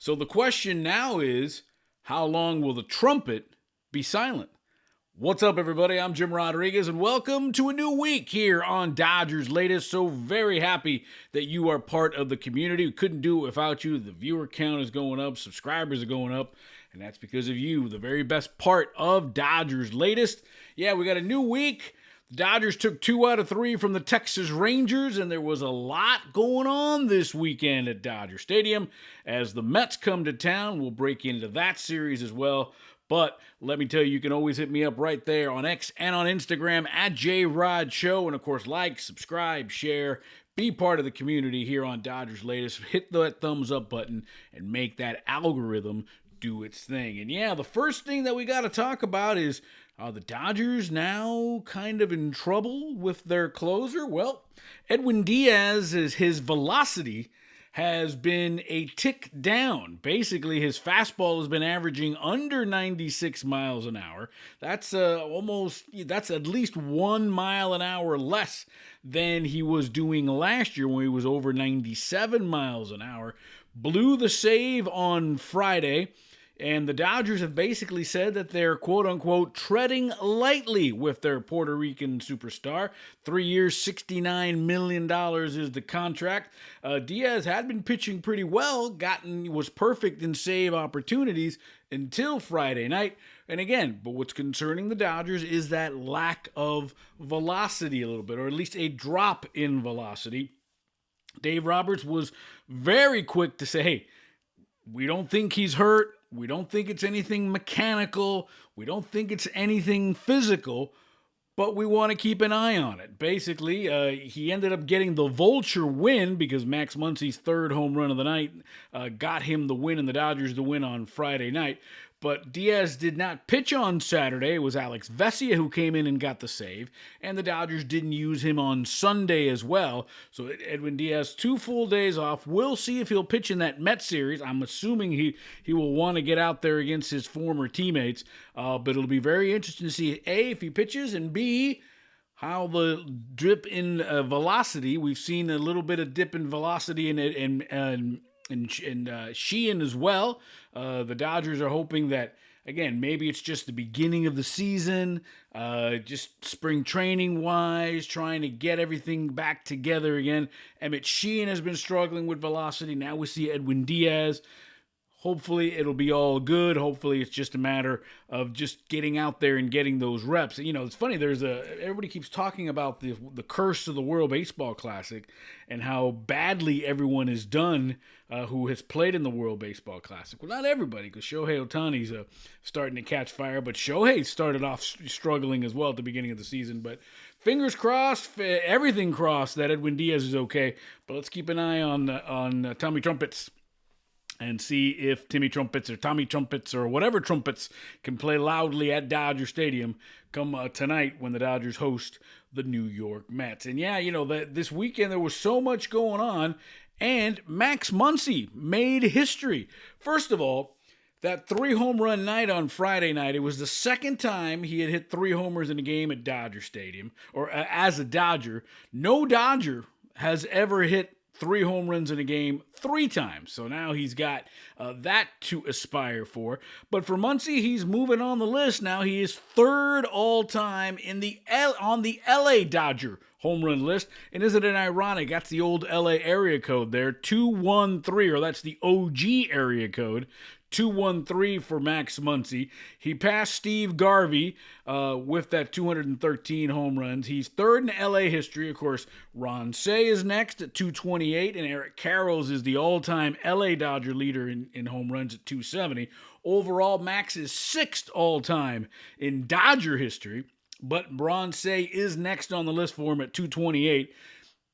So the question now is, how long will the trumpet be silent? What's up, everybody? I'm Jim Rodriguez, and welcome to a new week here on Dodgers Latest. So very happy that you are part of the community. We couldn't do it without you. The viewer count is going up, subscribers are going up, and that's because of you, the very best part of Dodgers Latest. Yeah, we got a new week. The Dodgers took 2 out of 3 from the Texas Rangers, and there was a lot going on this weekend at Dodger Stadium. As the Mets come to town, we'll break into that series as well. But let me tell you, you can always hit me up right there on X and on Instagram at JRodShow. And of course, like, subscribe, share, be part of the community here on Dodgers Latest. Hit that thumbs up button and make that algorithm do its thing. And yeah, the first thing that we got to talk about is, are the Dodgers now kind of in trouble with their closer? Well, Edwin Diaz, his velocity has been a tick down. Basically, his fastball has been averaging under 96 miles an hour. That's at least 1 mile an hour less than he was doing last year when he was over 97 miles an hour. Blew the save on Friday. And the Dodgers have basically said that they're, quote-unquote, treading lightly with their Puerto Rican superstar. 3 years, $69 million is the contract. Diaz had been pitching pretty well, was perfect in save opportunities until Friday night. And again, but what's concerning the Dodgers is that lack of velocity a little bit, or at least a drop in velocity. Dave Roberts was very quick to say, hey, we don't think he's hurt. We don't think it's anything mechanical. We don't think it's anything physical, but we want to keep an eye on it. Basically, he ended up getting the vulture win because Max Muncy's third home run of the night got him the win and the Dodgers the win on Friday night. But Diaz did not pitch on Saturday. It was Alex Vesia who came in and got the save. And the Dodgers didn't use him on Sunday as well. So Edwin Diaz, 2 full days off. We'll see if he'll pitch in that Mets series. I'm assuming he will want to get out there against his former teammates. But it'll be very interesting to see, A, if he pitches, and B, how the dip in velocity. We've seen a little bit of dip in velocity and Sheehan as well. The Dodgers are hoping that, again, maybe it's just the beginning of the season, just spring training wise, trying to get everything back together again. Emmett Sheehan has been struggling with velocity. Now we see Edwin Diaz. Hopefully it'll be all good. Hopefully it's just a matter of just getting out there and getting those reps. You know, it's funny, everybody keeps talking about the curse of the World Baseball Classic and how badly everyone is done who has played in the World Baseball Classic. Well, not everybody, because Shohei Ohtani's starting to catch fire, but Shohei started off struggling as well at the beginning of the season. But fingers crossed, everything crossed that Edwin Diaz is okay. But let's keep an eye on Tommy Trumpets and see if Timmy Trumpets or Tommy Trumpets or whatever trumpets can play loudly at Dodger Stadium come tonight when the Dodgers host the New York Mets. And yeah, you know, this weekend there was so much going on, and Max Muncy made history. First of all, that 3-home run night on Friday night, it was the second time he had hit 3 homers in a game at Dodger Stadium, or as a Dodger. No Dodger has ever hit 3 home runs in a game 3 times. So now he's got that to aspire for. But for Muncy, he's moving on the list now. He is 3rd all-time on the LA Dodger home run list. And isn't it ironic? That's the old LA area code there, 213, or that's the OG area code. 213 for Max Muncy. He passed Steve Garvey with that 213 home runs. He's 3rd in LA history. Of course, Ron Cey is next at 228, and Eric Karros is the all-time LA Dodger leader in home runs at 270. Overall, Max is 6th all-time in Dodger history, but Ron Cey is next on the list for him at 228.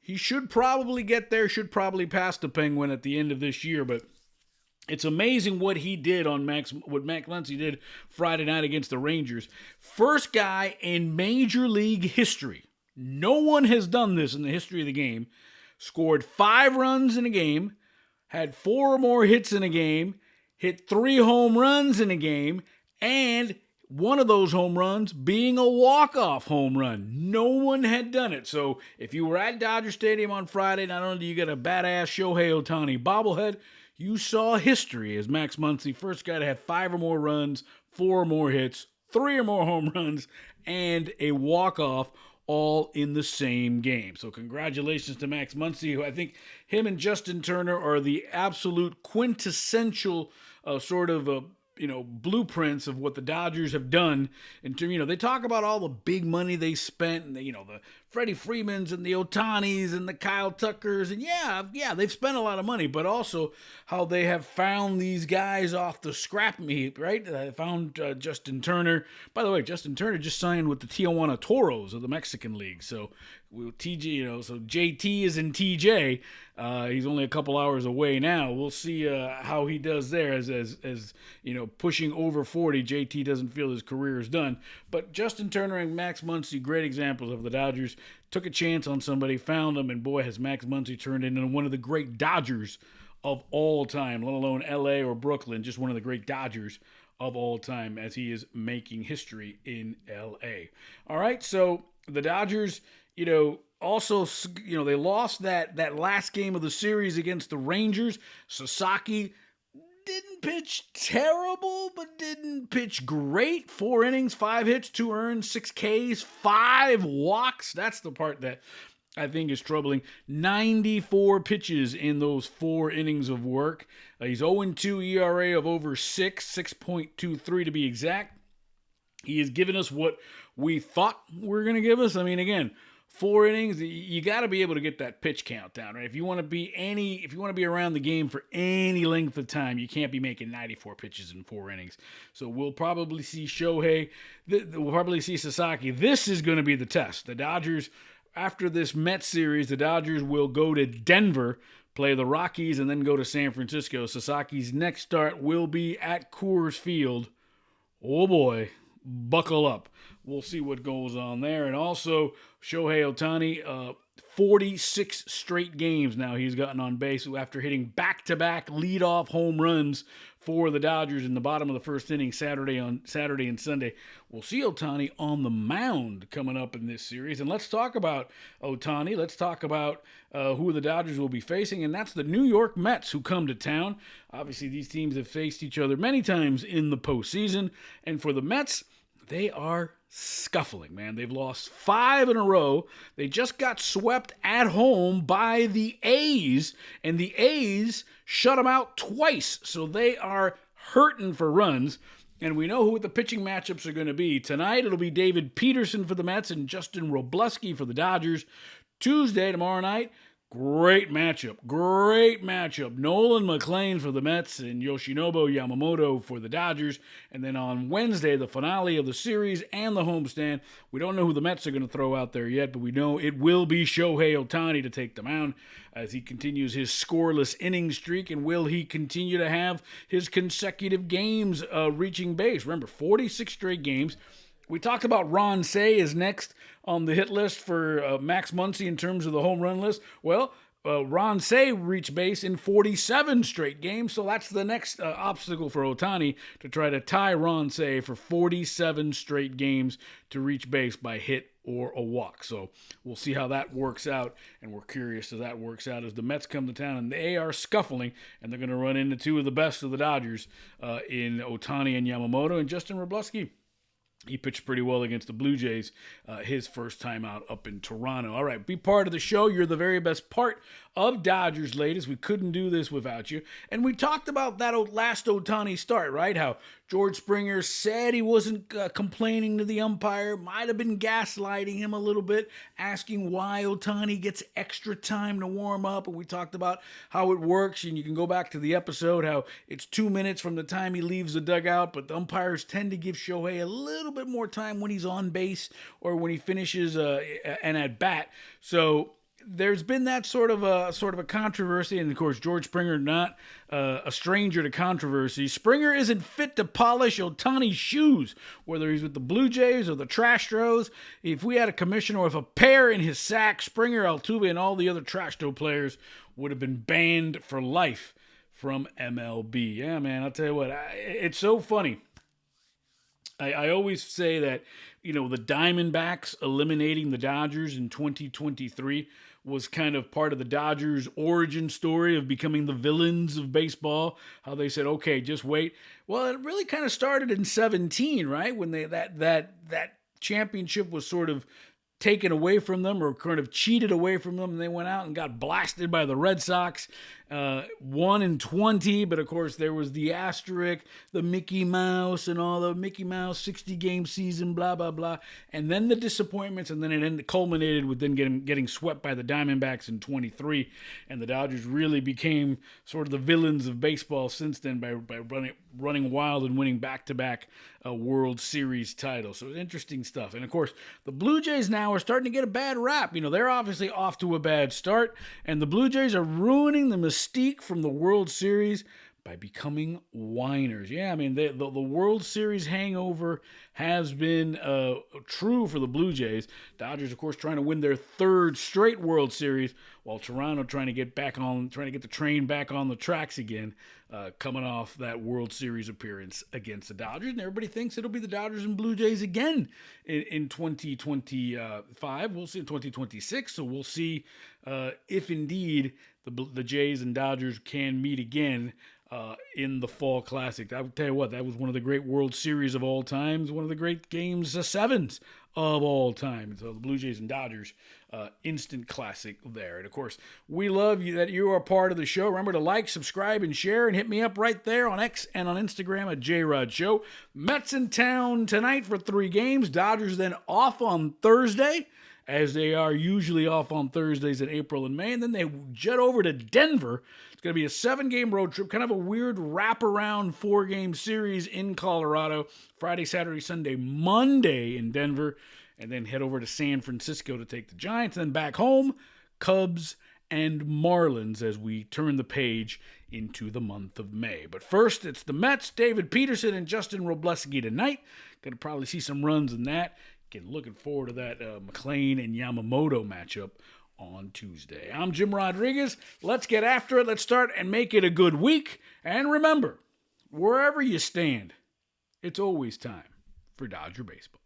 He should probably get there, should probably pass the Penguin at the end of this year, but it's amazing what he did what Max Muncy did Friday night against the Rangers. First guy in Major League history. No one has done this in the history of the game. Scored 5 runs in a game, had 4 or more hits in a game, hit 3 home runs in a game, and one of those home runs being a walk-off home run. No one had done it. So if you were at Dodger Stadium on Friday, not only do you get a badass Shohei Ohtani bobblehead, you saw history as Max Muncy, first guy to have 5 or more runs, 4 or more hits, 3 or more home runs, and a walk-off all in the same game. So congratulations to Max Muncy, who I think him and Justin Turner are the absolute quintessential blueprints of what the Dodgers have done. And they talk about all the big money they spent, and the Freddie Freemans and the Otanis and the Kyle Tuckers, and yeah, they've spent a lot of money, but also how they have found these guys off the scrap heap, right? They found Justin Turner. By the way, Justin Turner just signed with the Tijuana Toros of the Mexican League, so TJ, so JT is in TJ. He's only a couple hours away now. We'll see how he does there. As pushing over 40, JT doesn't feel his career is done. But Justin Turner and Max Muncy, great examples of the Dodgers. Took a chance on somebody, found him, and boy, has Max Muncy turned into one of the great Dodgers of all time, let alone LA or Brooklyn, just one of the great Dodgers of all time as he is making history in LA. All right, so the Dodgers, also, they lost that last game of the series against the Rangers. Sasaki didn't pitch terrible, but didn't pitch great. 4 innings, 5 hits, 2 earned, 6 Ks, 5 walks. That's the part that I think is troubling. 94 pitches in those 4 innings of work. He's 0-2 ERA of over 6.23 to be exact. He has given us what we thought were going to give us. I mean, again, 4 innings, you got to be able to get that pitch count down, right? If you want to be around the game for any length of time, you can't be making 94 pitches in 4 innings. So we'll probably see Shohei. We'll probably see Sasaki. This is going to be the test. The Dodgers, after this Mets series, the Dodgers will go to Denver, play the Rockies, and then go to San Francisco. Sasaki's next start will be at Coors Field. Oh boy, buckle up. We'll see what goes on there. And also, Shohei Ohtani, 46 straight games now he's gotten on base after hitting back-to-back leadoff home runs for the Dodgers in the bottom of the first inning Saturday and Sunday. We'll see Ohtani on the mound coming up in this series. And let's talk about Ohtani. Let's talk about who the Dodgers will be facing, and that's the New York Mets who come to town. Obviously, these teams have faced each other many times in the postseason. And for the Mets, they are scuffling, man. They've lost 5 in a row. They just got swept at home by the A's, and the A's shut them out twice. So they are hurting for runs, and we know who the pitching matchups are going to be. Tonight, it'll be David Peterson for the Mets and Justin Robleski for the Dodgers. Tuesday, tomorrow night, great matchup. Nolan McLean for the Mets and Yoshinobu Yamamoto for the Dodgers. And then on Wednesday, the finale of the series and the homestand. We don't know who the Mets are going to throw out there yet, but we know it will be Shohei Ohtani to take the mound as he continues his scoreless inning streak. And will he continue to have his consecutive games reaching base? Remember, 46 straight games. We talked about Ron Cey is next on the hit list for Max Muncy in terms of the home run list. Well, Ron Cey reached base in 47 straight games, so that's the next obstacle for Ohtani to try to tie Ron Cey for 47 straight games to reach base by hit or a walk. So we'll see how that works out, and we're curious as that works out as the Mets come to town, and they are scuffling, and they're going to run into 2 of the best of the Dodgers in Ohtani and Yamamoto, and Justin Robleski. He pitched pretty well against the Blue Jays his first time out up in Toronto. All right, be part of the show. You're the very best part of Dodgers Latest. We couldn't do this without you. And we talked about that last Ohtani start, right? How George Springer said he wasn't complaining to the umpire, might have been gaslighting him a little bit, asking why Ohtani gets extra time to warm up. And we talked about how it works, and you can go back to the episode, how it's 2 minutes from the time he leaves the dugout, but the umpires tend to give Shohei a little bit more time when he's on base or when he finishes an at-bat. So there's been that sort of a controversy, and of course George Springer not a stranger to controversy. Springer isn't fit to polish Ohtani's shoes, whether he's with the Blue Jays or the Trastros. If we had a commissioner with a pair in his sack, Springer, Altuve, and all the other Trasto players would have been banned for life from MLB. Yeah, man, I'll tell you what, it's so funny. I always say that, the Diamondbacks eliminating the Dodgers in 2023 was kind of part of the Dodgers' origin story of becoming the villains of baseball. How they said, "Okay, just wait." Well, it really kind of started in 17, right? When that championship was sort of taken away from them or kind of cheated away from them. And they went out and got blasted by the Red Sox. 1-20, but of course there was the asterisk, the Mickey Mouse and all the Mickey Mouse 60-game season, blah, blah, blah. And then the disappointments, and then it culminated with then getting swept by the Diamondbacks in 23. And the Dodgers really became sort of the villains of baseball since then by running wild and winning back-to-back World Series titles. So interesting stuff. And of course, the Blue Jays now are starting to get a bad rap. They're obviously off to a bad start, and the Blue Jays are ruining the mystique from the World Series by becoming whiners. Yeah, the World Series hangover has been true for the Blue Jays. Dodgers, of course, trying to win their third straight World Series, while Toronto trying to get the train back on the tracks again, coming off that World Series appearance against the Dodgers. And everybody thinks it'll be the Dodgers and Blue Jays again in 2025. We'll see in 2026. So we'll see if indeed the Jays and Dodgers can meet again in the Fall Classic. I will tell you what, that was one of the great World Series of all times, one of the great games, sevens of all time. So the Blue Jays and Dodgers, instant classic there. And of course, we love you that you are part of the show. Remember to like, subscribe, and share, and hit me up right there on X and on Instagram at JRodShow. Mets in town tonight for 3 games. Dodgers then off on Thursday, as they are usually off on Thursdays in April and May. And then they jet over to Denver. It's going to be a 7-game road trip, kind of a weird wraparound 4-game series in Colorado. Friday, Saturday, Sunday, Monday in Denver. And then head over to San Francisco to take the Giants. And then back home, Cubs and Marlins as we turn the page into the month of May. But first, it's the Mets, David Peterson and Justin Robleski tonight. Going to probably see some runs in that. Looking forward to that McLean and Yamamoto matchup on Tuesday. I'm Jim Rodriguez. Let's get after it. Let's start and make it a good week. And remember, wherever you stand, it's always time for Dodger baseball.